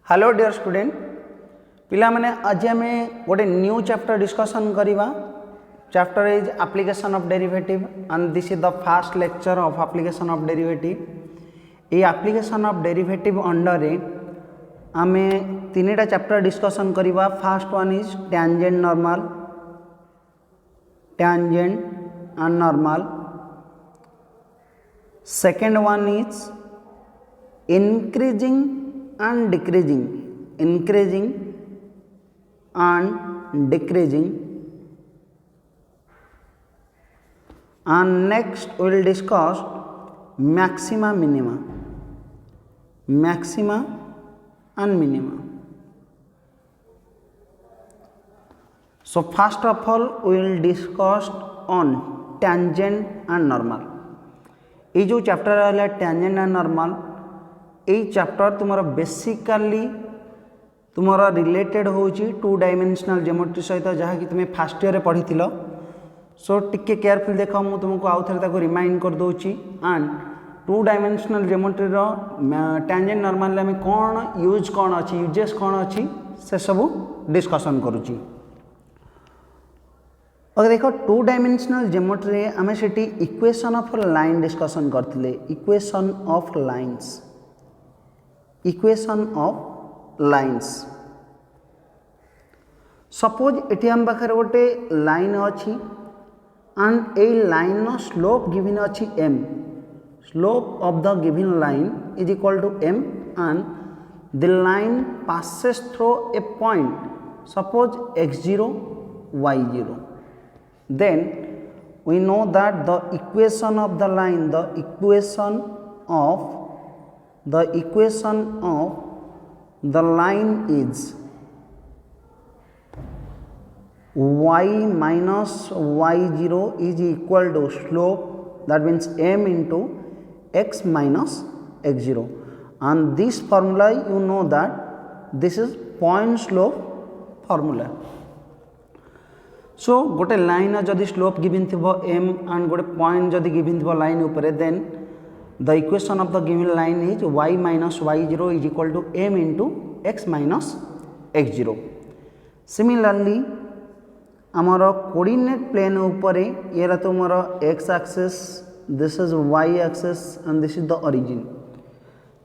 Hello dear student पिला माने आज आम गोटे न्यू चैप्टर डिस्कशन करवा chapter is application of derivative and this is the first lecture of application of derivative. ये एप्लिकेशन ऑफ डेरिवेटिव अंडर रे आम तीनटा चैप्टर डिस्कशन करवा। First one is tangent normal, tangent and normal. Second one is increasing and decreasing, increasing and decreasing, and next we will discuss maxima, minima, maxima and minima. So first of all we will discuss on tangent and normal। ये जो chapter है tangent and normal, এই chapter तुम basically तुम related होची to dimensional geometry सहित जहाँ कि तुम्हें फास्ट ईयर पढ़ी। सो टिके केयरफुल देख मु तुमको आउ थे रिमाइंड कर दूची। And two dimensional geometry tangent normal आम कौन यूज कौन अच्छी यूजेस कौन अच्छी से सब डिस्कसन करुची। ओके देख टू डायमेंशनल ज्योमेट्री आम से इक्वेशन ऑफ लाइन डिस्कसन करते। Equation of lines, equation of lines. Suppose एटी आम पाखे गोटे लाइन अच्छी and a line slope given अच्छी m, slope of the given line is equal to m and the line passes through a point suppose x0 y0, then we know that the equation of the line, the equation of the line is y minus y0 is equal to slope, that means m into x minus x0, and this formula you know that this is point slope formula। सो गोटे line जदि slope given थी m and गोटे point जदि given थी line उपरे, then the equation of the given line is y minus y0 is equal to m into x minus x0। Similarly आमर coordinate plane उपरे ये तो मोर x axis, this is y axis and this is the origin.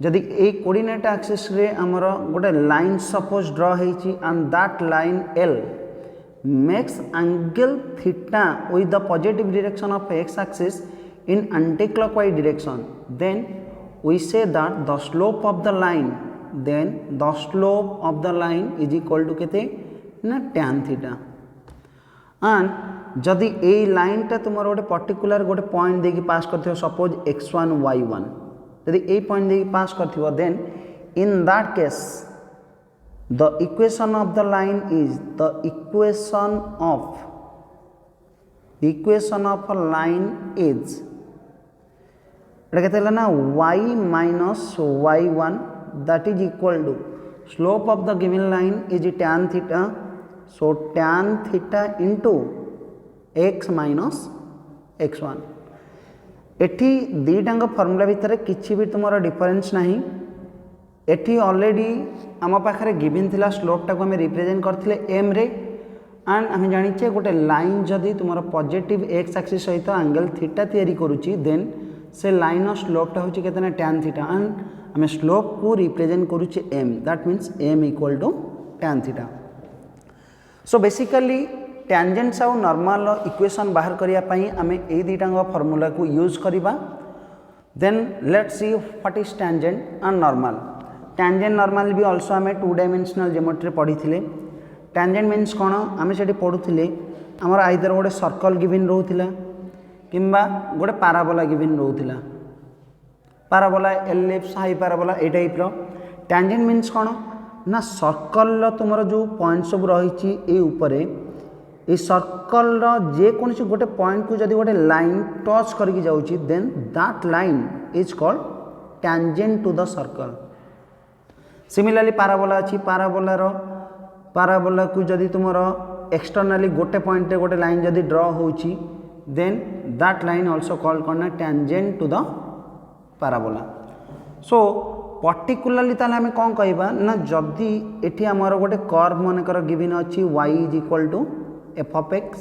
जदि ए coordinate axis रे आमर गोटे लाइन सपोज ड्रा होईची and that line l makes angle theta with the positive direction of x axis in anticlockwise direction, then we say that the slope of the line, then the slope of the line is equal to केते ना tan theta। And जदि ए line टा तुम गोटे particular गोटे point देकी pass करथियो suppose x1 y1, जदि ए पॉइंट देकी पास करथियो, then in that case the equation of the line is the equation of a line is ना y minus y1 that is equal to slope of the given line is tan theta, so tan theta into x minus x1। एठी दीटांग formula भितर किछि भी तुमरा difference नहीं। एठी already आम पाखे गिवन थिला स्लोप टाको हमें रिप्रेजेंट करथिले m रे, एंड आम जानिचे गोटे लाइन जदि तुमरा पॉजिटिव x एक्सिस सहित एंगल थीटा तैयारी करूची, देन से लाइन स्लोप टा होची केतना tan थीटा, एंड आम स्लोप को रिप्रेजेंट करूची m, that means m equal to tan theta. So basically tangents आउ नॉर्मल इक्वेशन बाहर करिया पई आम ए दीटांग फार्मूला को यूज करिबा। Then let's see what is tangent and normal. Tangent normal भी ऑल्सो आम टू डायमेंशनल ज्योमेट्री पढ़ी थे। टैंजेंट मीन्स कौन आम से पढ़ुले आमर आइदर गोटे सर्कल गिवन रोला किंबा गोटे पाराबोला गिवन रोला, पाराबोला एलिप्स हाई पाराबोला ए टाइप रो। टैंजेंट मीन्स कौन ना सर्कल तुमर जो पॉइंट सब रही उपरे, ये सर्कल जेकोसी गोटे पॉइंट को जब गोटे लाइन टच करके जाऊँगी, then that line is called tangent to the circle. Similarly parabola अच्छी, पाराबोला को जदि तुमर एक्सटर्नाली गोटे पॉइंट रे गोटे लाइन जदि ड्रॉ होची, then that line also called करना tangent to the parabola। So particularly ताले आम कौन कहवा ना जदि एठी आमर गोटे कर्व मनकर गिवन अच्छी y is equal to F of X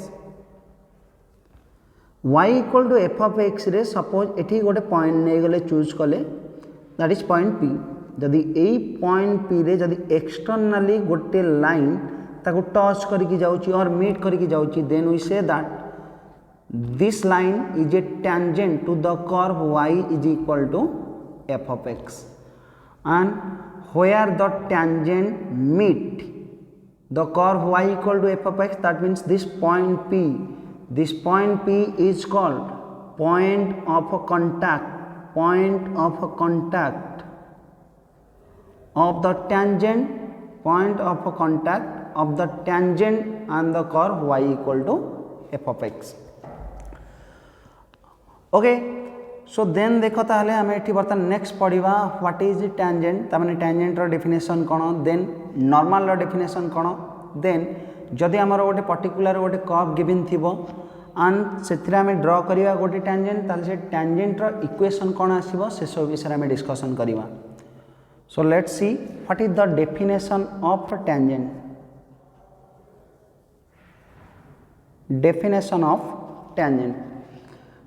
y equal to F of X रे सपोज एठी गोटे पॉइंट नहीं गले चूज कले दैट इज पॉइंट पी जदि यही पॉइंट पी रे जदि एक्सटर्नाली गोटे लाइन ताको टच करके जाउची और मीट करके जाउची then we say that this line is a tangent to the curve y is equal to f of x and where the tangent meet the curve y equal to f of x, that means this point P is called point of contact of the tangent, point of contact of the tangent and the curve y equal to f of x. Okay, so then देख ताहले आम ये बर्तमान next पढ़ा what is tangent ताने tangent रो definition कौन then normal रो डेफिनेशन कौन देन जदि आमर गोटे पर्टिकुलर गोटे कर्व गिवन थिबो एंड से आम ड्र करवा गोटे टैंजेंट ताले से टैंजेंट रो इक्वेशन कौन आसीबो से सब विषय आम डिस्कशन करवा. So let's see what is the definition of tangent. Definition of tangent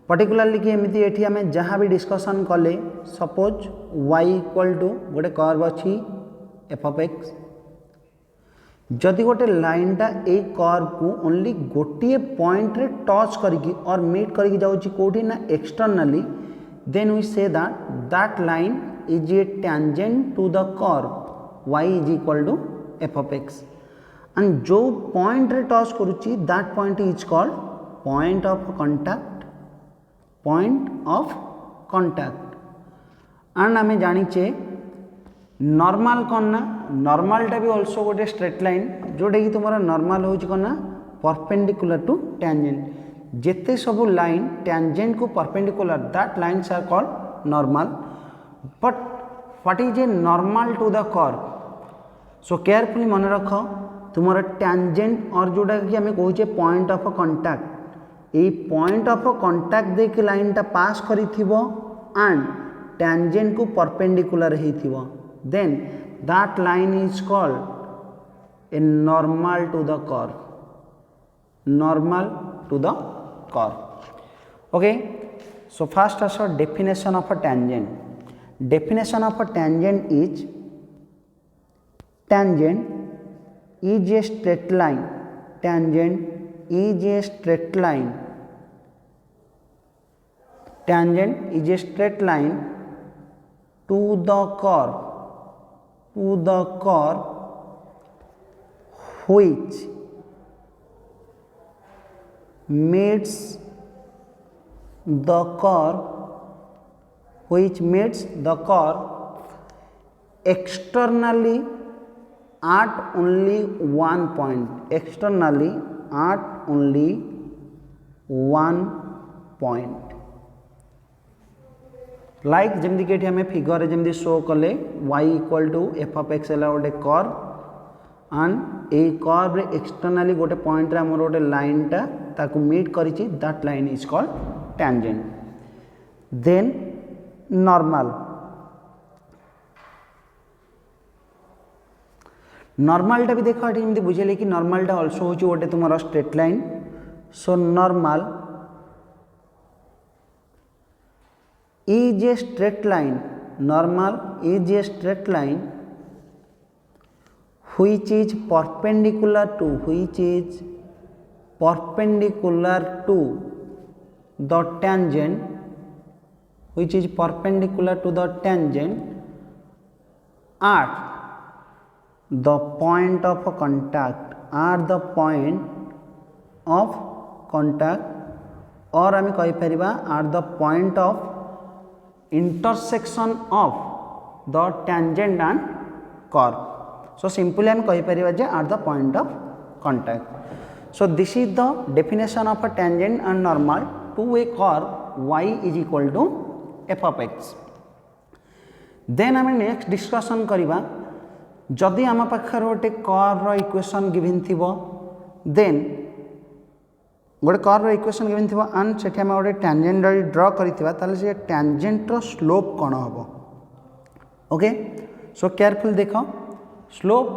particularly कि एमती एठी आम जहाँ भी डिस्कसन कले सपोज y इक्वल टू गोटे कर्व अच्छी एफ ऑफ एक्स जदि गोटे लाइनटा ए कर्व को ओनली गोटे पॉइंट रे टच करके और मीट करके जाउची कोठी ना externally then we say that line is a tangent to the curve y is equal to F of x and जो पॉइंट रे टच करूची that point is called point of contact and आम जाचे normal कौन ना नॉर्मलटा भी also गोटे straight line जोटा कि तुम नॉर्मल हो कौन ना परपेंडिकुलर टू टैंजेंट जेते सब लाइन टैंजेंट को perpendicular that lines are called normal but what is a normal to the curve. So carefully मन रख तुम टैंजेंट और जोटा कि आम कहे पॉइंट ऑफ कंटाक्ट ये पॉइंट ऑफ कंटाक्ट देके लाइन टा पास करी थिबो एंड टैंजेंट को परपेंडिकुलर ही थिबो then that line is called a normal to the curve. Okay, so first as definition of a tangent. Definition of a tangent is a straight line. Tangent is a straight line. Tangent is a straight line to the curve which meets the curve externally at only one point. At only one point. Like जमती कि आम figure जमती show कले y equal to F of X है गोटे curve and A curve रे एक्सटर्नाली गोटे point रे हमर गोटे लाइन टा ताकू मीट करिछि that line is called tangent. Then नॉर्मलटा भी देख ये बुझे कि नॉर्मलटा ऑल्सो हो गोटे तुम straight line. So normal is a straight line. Normal is a straight line which is perpendicular to the tangent, which is perpendicular to the tangent at the point of contact, और आम कही परिबा at the point of intersection of the tangent and curve. So simply आम कही परिबा जे at the point of contact. So this is the definition of a tangent and normal to a curve y is equal to f of x. Then आम next discussion करिबा जदि आम पाखर गोटे curve equation given थिबो, then गोटे curve equation given थिबो and सेठी आम गोटे टैंजेंट ड्र करिथिबा ताले से टैंजेंट रो स्लोप कोन हबो. ओके सो केयरफुल देखो slope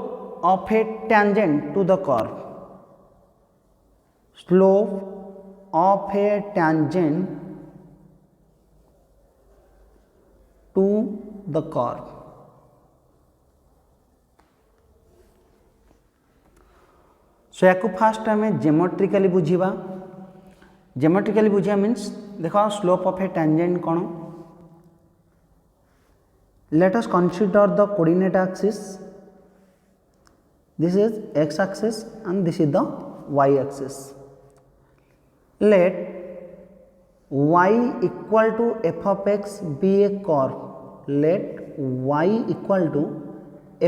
of a tangent to the curve slope of a tangent to the curve so या फास्ट आम जेमेट्रिकली बुझा जेमेट्रिकली बुझा मीन्स देखो स्लोप ऑफ ए टेंजेंट कौन let us consider the coordinate axis this is x axis and this is the y axis let y equal to f of x be a curve let y equal to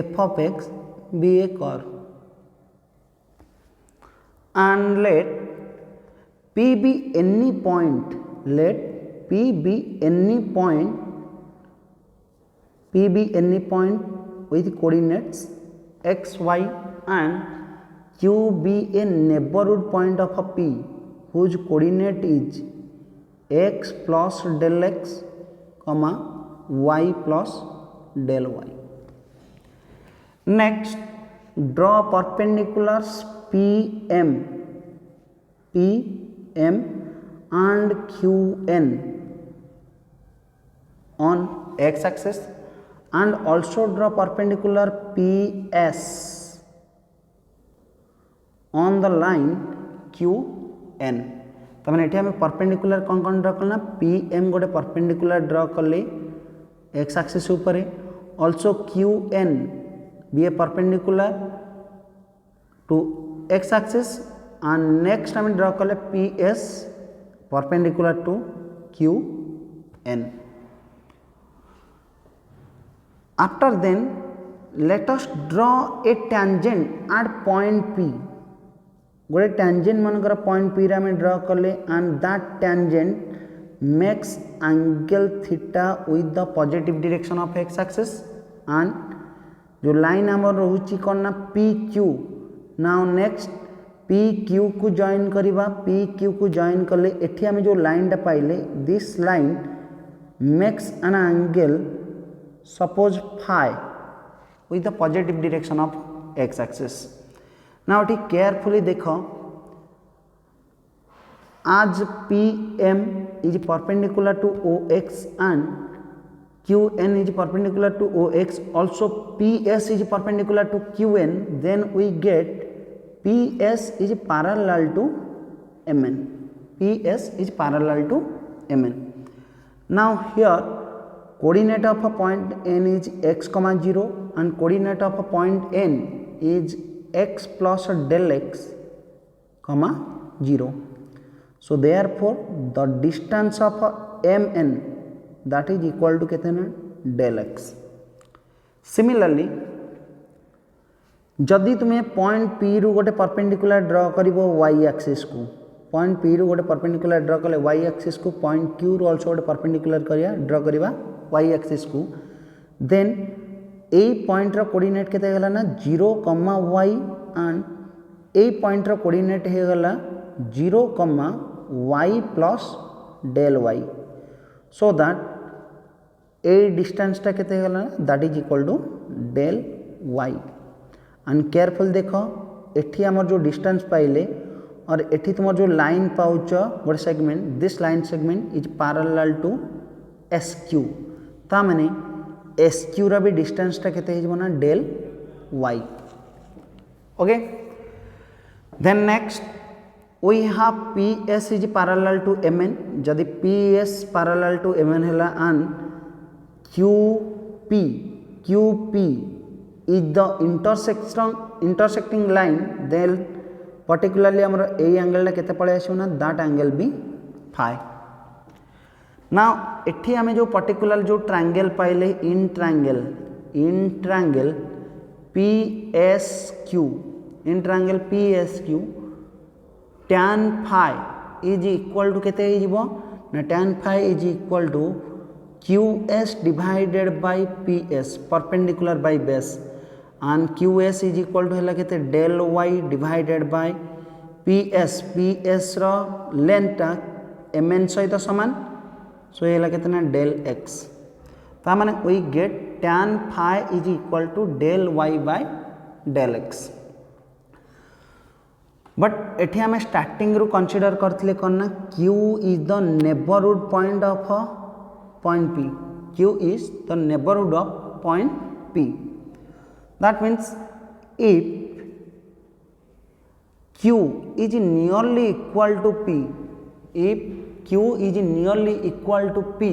f of x be a curve and let p be any point let p be any point with coordinates x y and q be a neighborhood point of a p whose coordinate is x plus del x comma y plus del y. Next draw perpendiculars PM and QN on x axis and also draw perpendicular PS on the line QN. तो मैंने ये perpendicular कौन draw करना PM गोटे perpendicular draw कले x axis ऊपर also QN be a perpendicular to x axis and next आम draw कले PS perpendicular to QN. After then let us draw a tangent at point P गोटे tangent मनकर point P रे draw कले and that tangent makes angle theta with the positive direction of x axis and जो line आम रोची कौन ना PQ now next PQ को join करवा PQ को जॉइन कले एठी आम जो लाइन टा पाइले this line makes an angle suppose phi with the positive direction of x axis. Now it carefully देखो as PM is perpendicular to OX and QN is perpendicular to OX also PS is perpendicular to QN then we get PS is parallel to MN. PS is parallel to MN. Now here coordinate of a point n is x comma 0 and coordinate of a point n is x plus del x comma 0. So therefore the distance of mn that is equal to कितने del x. Similarly जदि तुम्हें point P रु गोटे perpendicular draw करिवो y axis को point P रु गोटे perpendicular draw कले y एक्सिस को पॉइंट Q रु आल्सो गोटे परपेंडिकुलर करिया ड्रा करिवा y एक्सिस को देन ए पॉइंट रो कोऑर्डिनेट केते गला ना 0 y एंड ए पॉइंट रो कोऑर्डिनेट हे गला 0 y plus del y so that ए डिस्टेंस टा केते गला that is equal to del y and careful देखो एठी हमर जो डिस्टेंस पाइले और एठी तुम जो लाइन पाउच गोटे segment this line segment is parallel to SQ ता माने SQ रा भी डिस्टेंस टा केते हिजबो ना del y. Okay then next we have PS is parallel to MN जदि PS पैरेलल टू MN हैला and QP is the intersecting line then particularly हमर ए एंगल केते पळे आछो ना that angle be phi. Now एठी आमे जो पर्टिकुलर जो ट्रायंगल पाइले in triangle PSQ tan phi is equal to केते हिजबो ना tan phi is equal to QS divided by PS perpendicular by base and QS is equal to हैला केते del y divided by PS रो length टा MN सहित समान सो ये केतना del x ता माने we get tan phi is equal to del y by del x. But एठी आम स्टार्टिंग रू कंसीडर करथिले कोन ना q is the neighbourhood point of point p. q is the neighborhood of point p. That means if q is nearly equal to p, if q is nearly equal to p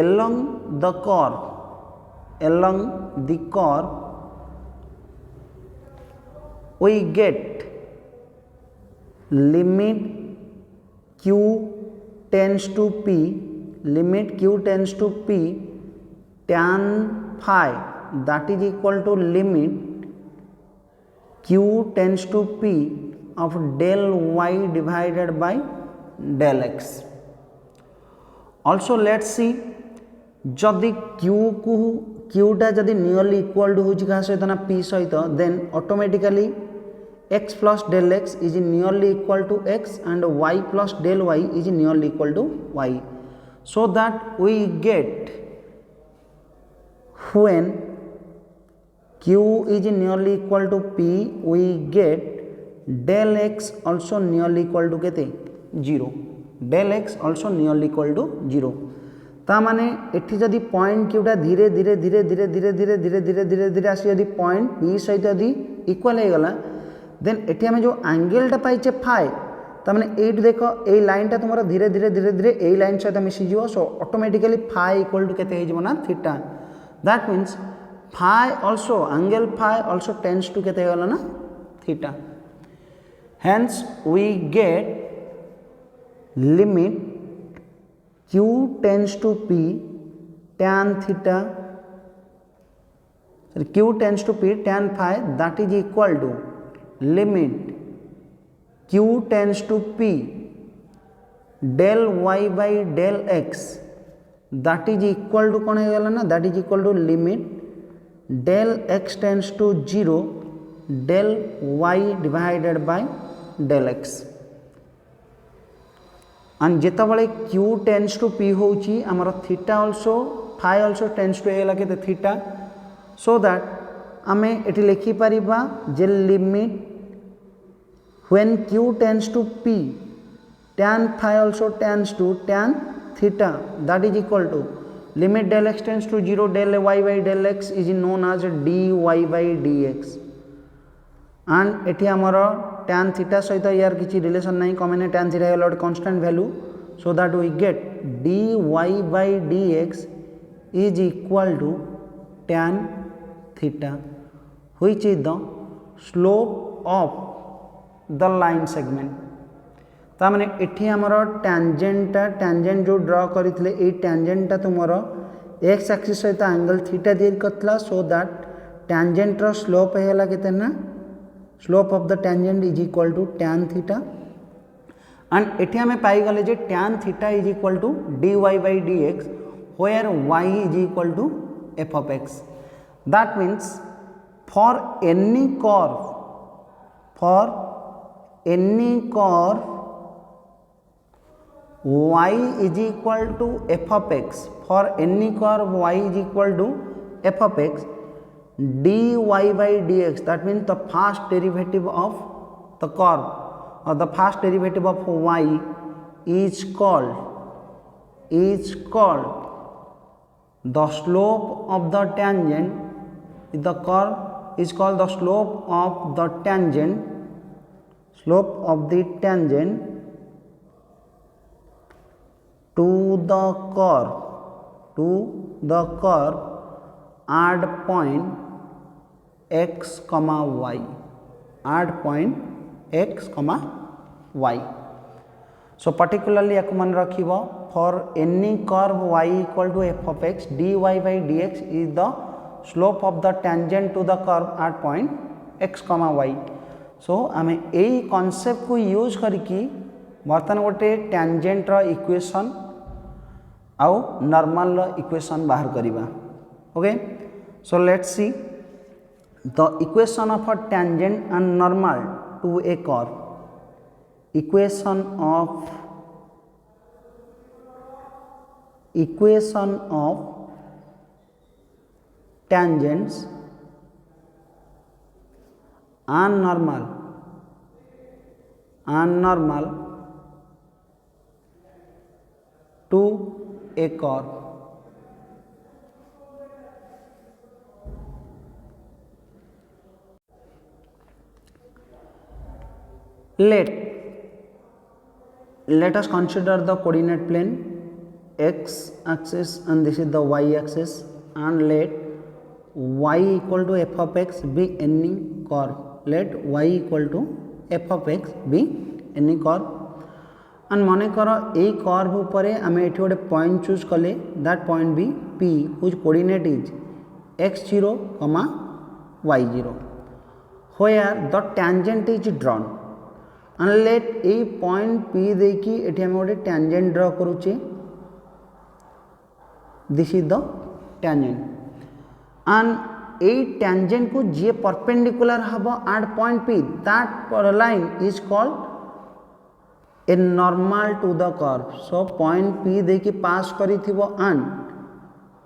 along the curve we get limit q tends to p, limit q tends to p tan phi that is equal to limit q tends to p of del y divided by del x. Also let's see जदि क्यूटा जदि nearly equal to होची का सहित ना p सहित then automatically x plus del x is nearly equal to x and y plus del y is nearly equal to y, so that we get when q is nearly equal to p we get del x also nearly equal to केते 0, del x also nearly equal to 0. ता माने एठी जदि point Quetta धीरे धीरे धीरे धीरे धीरे धीरे धीरे धीरे धीरे धीरे आसी जदि पॉइंट p सहित यदि इक्वल हो गला देन एठी हमें जो एंगलटा पाइचे फाई ता माने एट देखो ए लाइनटा तुमरा धीरे धीरे धीरे धीरे ए लाइन सहित मिसी जीवो, so automatically phi equal to केते हे जीवो ना theta. That means phi also angle phi also tends to केते गला ना theta. Hence we get limit q tends to p tan theta, sorry, q tends to p tan phi that is equal to limit q tends to p del y by del x that is equal to कौन है ना, that is equal to limit del x tends to 0 del y divided by del x. and जेतबले q tends to p होची हमर theta also phi also tends to एला के theta, so that आमे एटी लिखि परिबा जे limit when q tends to p tan phi also tends to tan theta that is equal to limit del x tends to 0 del y by del x is known as dy by dx. and एटी हमर tan theta सहित यार किसी relation नहीं कमेने tan theta है constant value, so that we get dy by dx is equal to tan theta which is the slope of the line segment. ता माने एठी हमर टेंजेंट जो ड्रा करथिले ए टेंजेंटा तुमर x एक्सिस सहित एंगल थीटा दे करथला, सो दैट टेंजेंट रो स्लोप हेला केते ना slope of the tangent is equal to tan theta. And एठी हमें पाई गले जे tan theta is equal to dy by dx where y is equal to f of x. that means for any curve y is equal to f of x, for any curve y is equal to f of x dy by dx, that means the first derivative of the curve or the first derivative of y is called the slope of the tangent. The curve is called the slope of the tangent to the curve at point x comma y, at point x comma y. So particularly याको मन रखिबो for any curve y equal to f of x dy by dx is the slope of the tangent to the curve at point x comma y. So आमे एई concept को use करके बर्तन गोटे tangent रो equation आउ normal रो equation बाहर करिबा. Okay, so let's see the equation of a tangent and normal to a curve. Equation of tangents and normal to a curve. Let us consider the coordinate plane x axis and this is the y axis, and let y equal to f of x be any curve. Let y equal to f of x be any curve, and मन कर ए curve उपरे आमे एठी गोटे point choose कले, that point be p whose coordinate is x0, y0, where the tangent is drawn, and let a point p देकी एठी आमे गोटे tangent draw करूचे. This is the tangent, and a tangent को जे perpendicular हबो at point p, that line is called a normal to the curve. So point p देकी pass करी थिबो and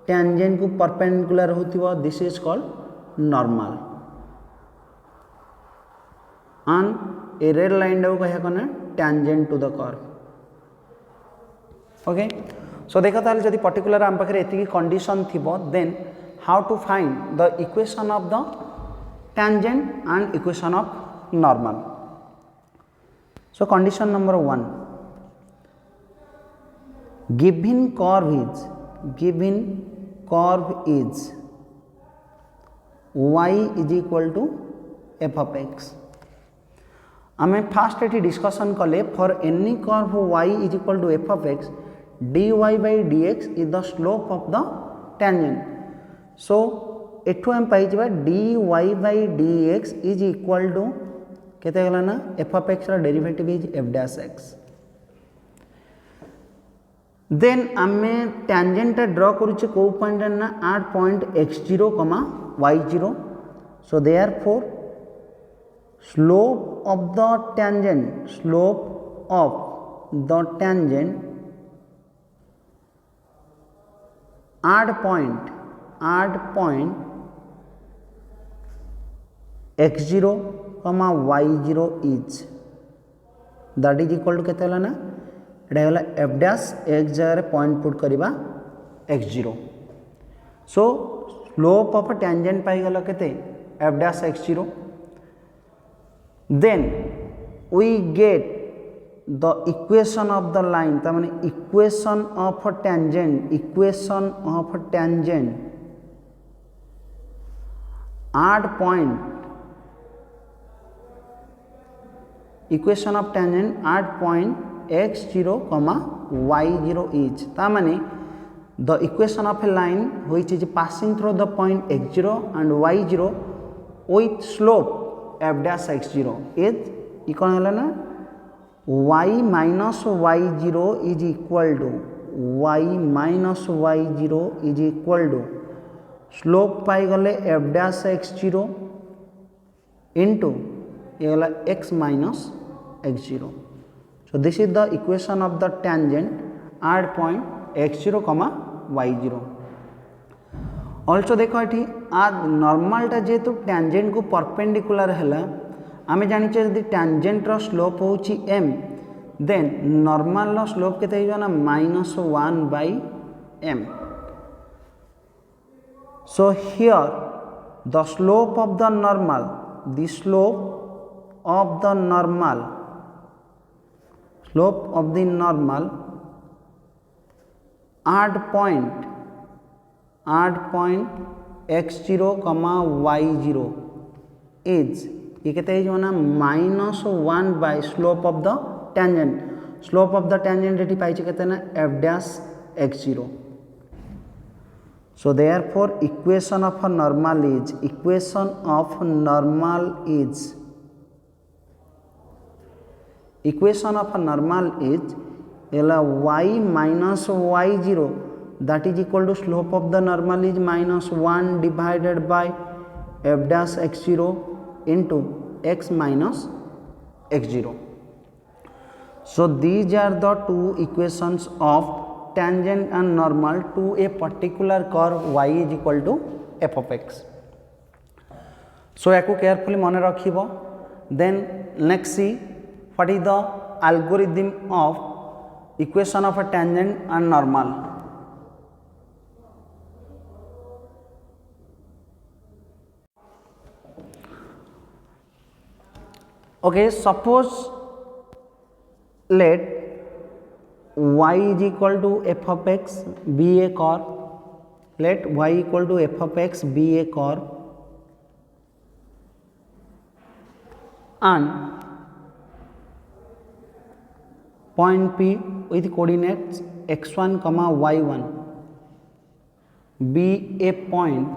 tangent को perpendicular होथिबो, this is called normal, and a red line को कहे कने tangent to the curve. Okay, so देखा ताले जदि particular आम पाखरे एतिकी कंडीशन थिबो, then how to find the equation of the tangent and equation of normal. So condition number 1, given curve is y is equal to f of x. आमे fast eighty discussion कले for any curve y is equal to f of x, dy by dx is the slope of the tangent. So एठू हम पाई जबा dy by dx is equal to केते गला ना f of x रा derivative is f dash x. Then आमे tangent draw करूचे को point ना at point x0, y0. So therefore slope of the tangent at point x0, y0 is, that is equal to केते होला ना एटा होला f dash x जगह point put करिबा x0. So slope of tangent पाई गला केते f dash x0. Then we get the equation of the line, ता माने equation of a tangent at point, equation of tangent at point x0, y0 is, ता माने the equation of a line which is passing through the point x0 and y0 with slope f dash x0 is equal होला ना y minus y0 is equal to slope पाई गले f dash x0 into ये होला x minus x0. So this is the equation of the tangent at point x0, y0. Also देखो ये आ नॉर्मलटा जेहेतु tangent को perpendicular है, आम जाचे यदि टेंजेंट रो स्लोप होची m, देन नॉर्मल रो स्लोप केते हो ना -1 by m. So here the slope of the normal at point x0, y0 is ये कहते हैं जो ना -1 by slope of the tangent. Slope of the tangent एटी पाई कहते हैं ना f dash x0. So therefore equation of a normal is y minus y0, that is equal to slope of the normal is -1 divided by f dash x0 into x minus x0. So these are the two equations of tangent and normal to a particular curve y is equal to f of x. So याकू carefully मन रखिबो. Then next see what is the algorithm of equation of a tangent and normal. Okay, suppose let y is equal to f of x be a curve. Let y equal to f of x be a curve, and point P with coordinates x1 comma y1 be a point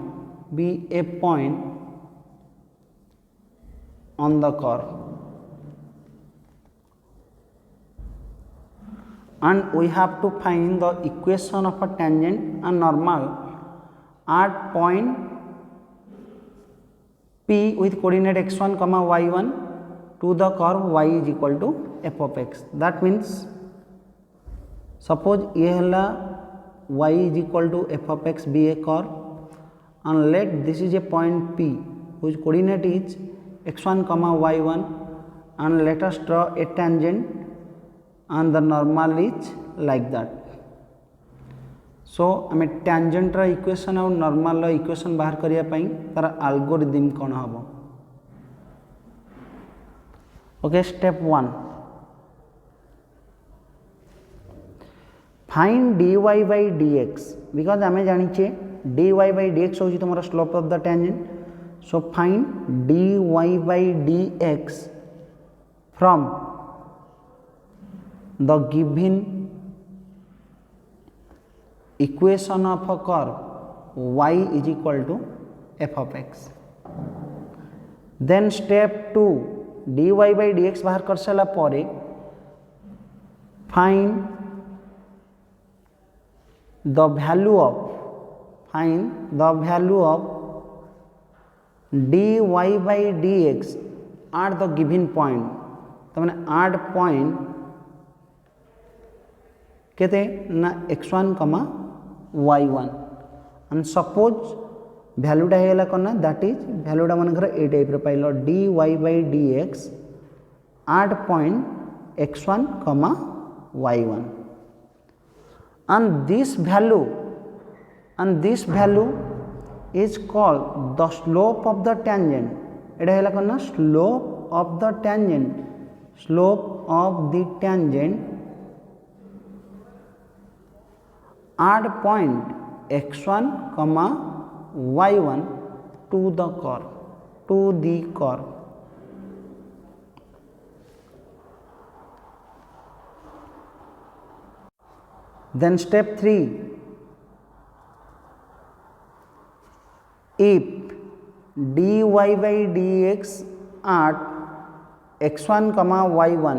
on the curve, and we have to find the equation of a tangent and normal at point P with coordinate x1 comma y1 to the curve y is equal to f of x. That means suppose ये हला y is equal to f of x be a curve, and let this is a point P whose coordinate is x1 comma y1, and let us draw a tangent and the normal is like that. So आम tangent रा equation और normal रा equation बाहर करिया पई तार algorithm कौन हबो. Okay, step 1, find dy by dx, because आम जानिचे dy by dx होची तुम्हारा slope of the tangent. So find dy by dx from the given equation of a curve y is equal to f of x. Then step 2, dy by dx बाहर कर सारा परे find the value of dy by dx at the given point. तो मैंने at point कहते ना x1 comma y1, and suppose value टा हेला करना, that is value टा मन घर ए टाइप रे pilo dy by dx at point x1 comma y1, and this value is called the slope of the tangent. एटा हेला करना slope of the tangent at point x1 comma y1 to the curve. Then step 3, if dy by dx at x1 comma y1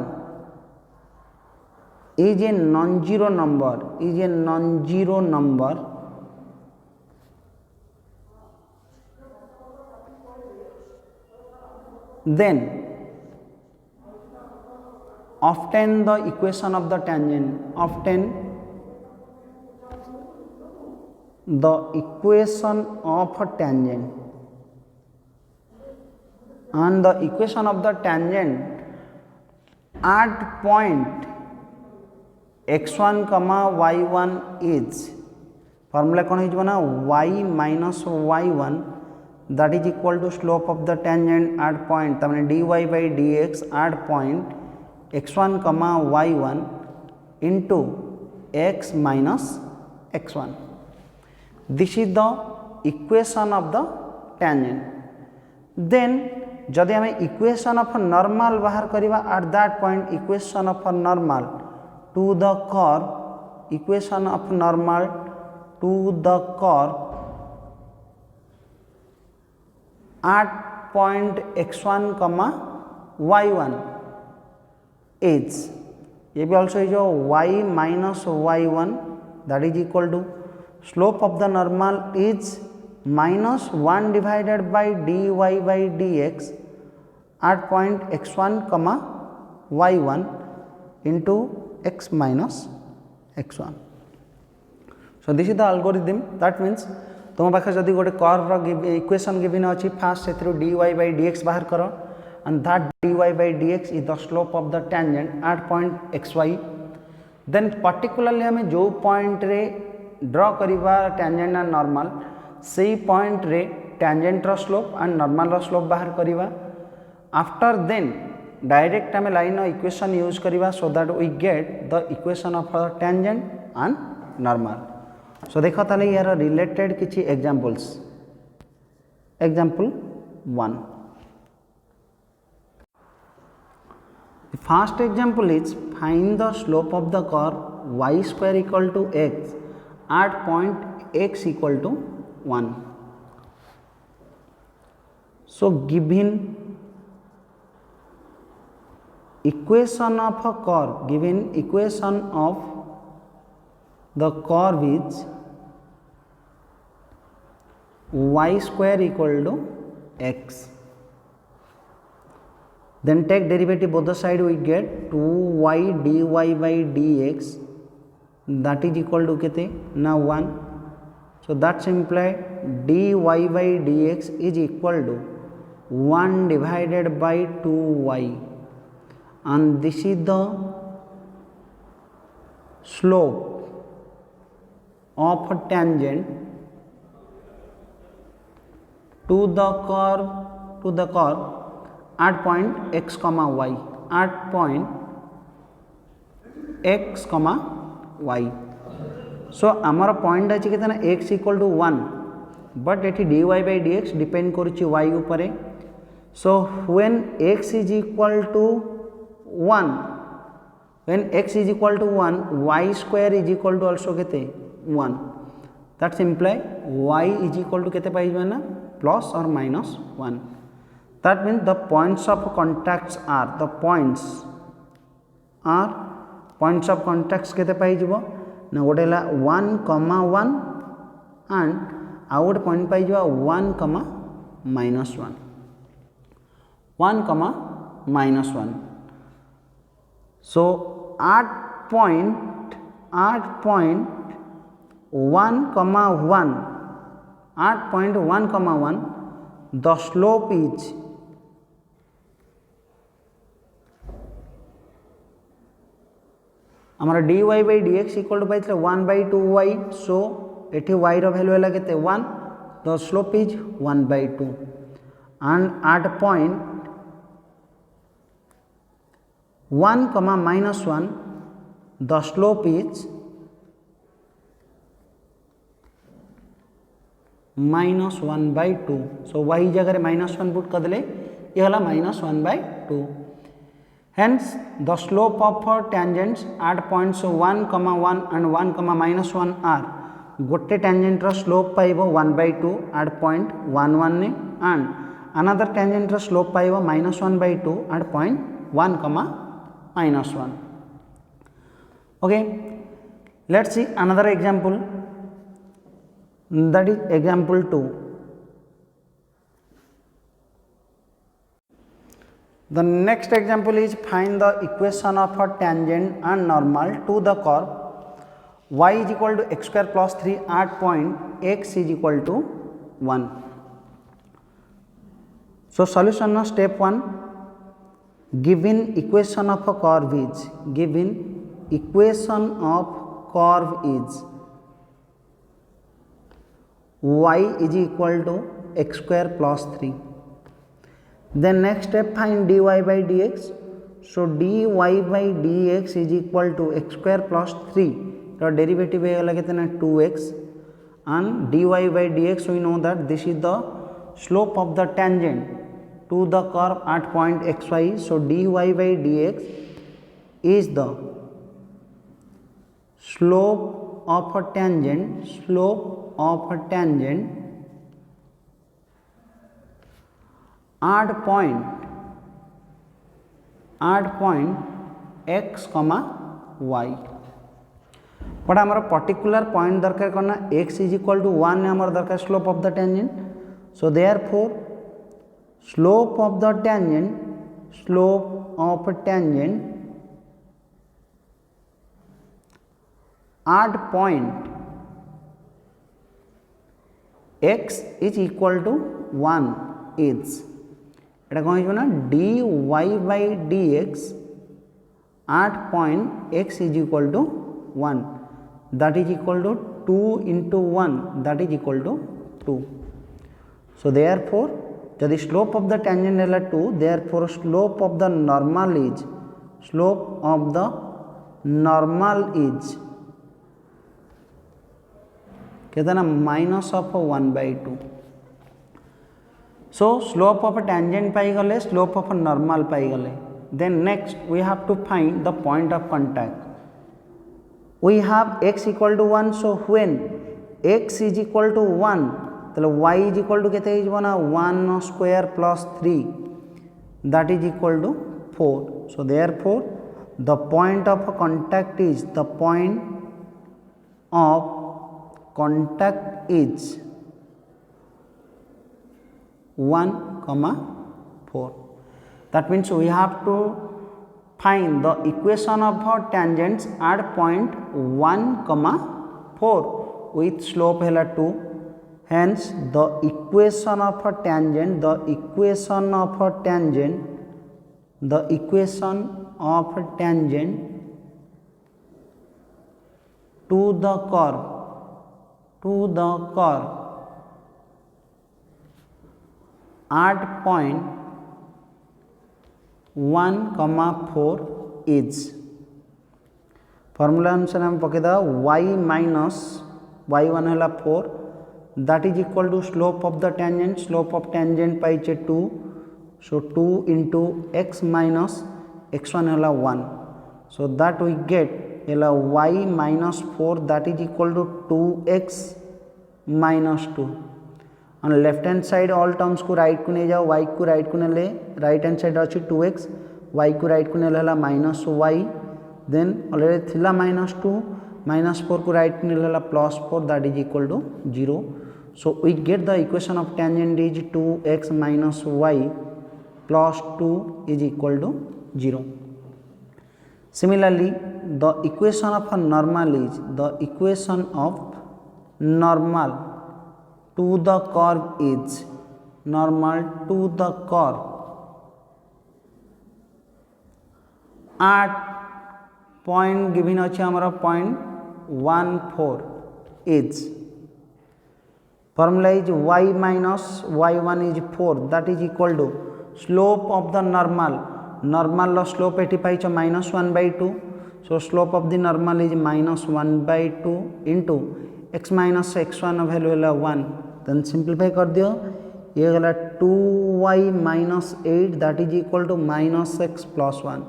is a non-zero number, then obtain the equation of the tangent. And the equation of the tangent at point x1 comma y1 is, formula कौन है ना, y minus y1 that is equal to slope of the tangent at point, तमने dy by dx at point x1 comma y1 into x minus x1. This is the equation of the tangent. Then जदि आम equation of normal बाहर करिबा at that point equation of normal to the curve, equation of normal to the curve at point x1 comma y1 is, ये भी also is y minus y1 that is equal to slope of the normal is minus 1 divided by dy by dx at point x1 comma y1 into x minus x1. So this is the algorithm. That means तुम पाखे जदि गोटे curve equation given अच्छी fast से dy by dx बाहर कर and that dy by dx is the slope of the tangent at point xy. then particularly हमें जो पॉइंट रे ड्रॉ करिवा tangent and normal से पॉइंट रे tangent रो स्लोप and normal रो स्लोप बाहर करिवा. after then डायरेक्ट आम लाइन इक्वेशन यूज करिवा so that we get the equation of a tangent and normal. so देखो ताले यार रिलेटेड किछि examples. Example 1. The first example is find the slope of the curve y square equal to x at point x equal to 1. So given equation of a curve, given equation of the curve is y square equal to x. Then take derivative both the side, we get 2y dy by dx that is equal to kete now 1. So that's imply dy by dx is equal to 1 divided by 2y, and this is the slope of a tangent to the curve at point x comma y, at point x comma y. so आमर point अच्छी के x equal to 1 but ये dy by dx depend करुच्ची y उपरे. so when x is equal to 1, when x is equal to 1, y square is equal to also kete 1. that's imply y is equal to kete पाइबा ना plus or minus 1. that means the points of contacts are points of contacts kete पाइजिबो ना गोटे ला 1, 1 and आउ गोटे point पाइजिबो 1, -1, 1, -1. so at point 1, 1, at point 1, 1 the slope is हमारा dy by dx equal to पाइथिले 1 by 2y. so एठी y रो value हैला केते 1, the slope is 1 by 2 and at point 1, -1 the slope is -1 by 2. so y जगह -1 put कर देले ये हला -1 by 2. hence the slope of tangents at points 1, 1 and 1, -1 are गोटे tangent row slope पाइबो 1 by 2 at point 1, 1 ने and another tangent row slope पाइबो -1 by 2 at point 1, -1. okay, let's see another example, that is example 2. the next example is find the equation of a tangent and normal to the curve y is equal to x square plus 3 at point x is equal to 1. so solution of step 1, given equation of a curve is y is equal to x square plus 3. then next step find dy by dx. so dy by dx is equal to x square plus 3 the derivative है कितना ना 2x and dy by dx we know that this is the slope of the tangent to the curve at point xy. so dy by dx is the slope of a tangent at point x comma y. But आमर particular point दरकार करना x is equal to 1 आमर दरकार slope of the tangent. So therefore slope of the tangent at point x is equal to 1 is एटा कौन हो ना dy by dx at point x is equal to 1 that is equal to 2 into 1 that is equal to 2. So therefore यदि slope of the tangent है 2 therefore slope of the normal is कहते ना minus of 1/2. So slope of a tangent पाई गले slope of a normal पाई गले. Then next we have to find the point of contact. We have x equal to 1. So when x is equal to 1 तो y is equal to केते हो ना 1 square plus 3 that is equal to 4. So therefore the point of contact is 1, 4. That means we have to find the equation of tangents at point 1, 4 with slope है 2. Hence the equation of a tangent to the curve at point 1, 4 is formula अनुसार हम पकेदा y minus y1 है 4 that is equal to slope of tangent पाइचे 2. So 2 into x minus x1 है 1. So that we get है y minus 4 that is equal to 2x minus 2. On left hand side all terms को right को नहीं जाओ y को right को ले right hand side अच्छी 2x y को right को ले minus y then already थिला minus 2 minus 4 को right को ले plus 4 that is equal to 0. So we get the equation of tangent is 2x minus y plus 2 is equal to 0. Similarly the equation of a normal is to the curve is at point given अच्छे हमारा point 1, 4 is formula is y minus y1 is 4 that is equal to slope of the normal slope एटी पाइछ minus 1/2. So slope of the normal is minus 1/2 into x minus x1 value है 1. Then simplify कर दियो ये गला 2y minus 8 that is equal to minus x plus 1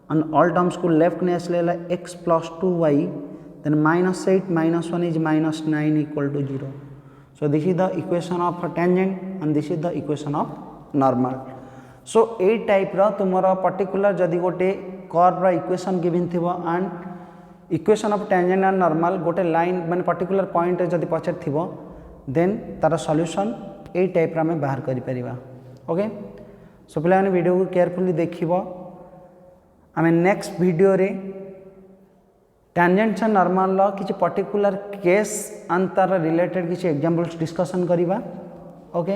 and all terms को left ने इसलिए x plus 2y then minus 8 minus 1 is minus 9 equal to 0. So this is the equation of a tangent and this is the equation of normal. So a type रा तुम्हारा particular जदि गोटे curve रा equation given थिबो and equation of tangent and normal गोटे line माने particular point रे जदि पछर थिबो then तार solution a type रा में बाहर करि परिबा. ओके सो पिला माने वीडियो को केयरफुली देखिबो. आमे नेक्स्ट वीडियो रे tangents and normal ला किछि particular case and तार related किछि examples discussion करिबा. ओके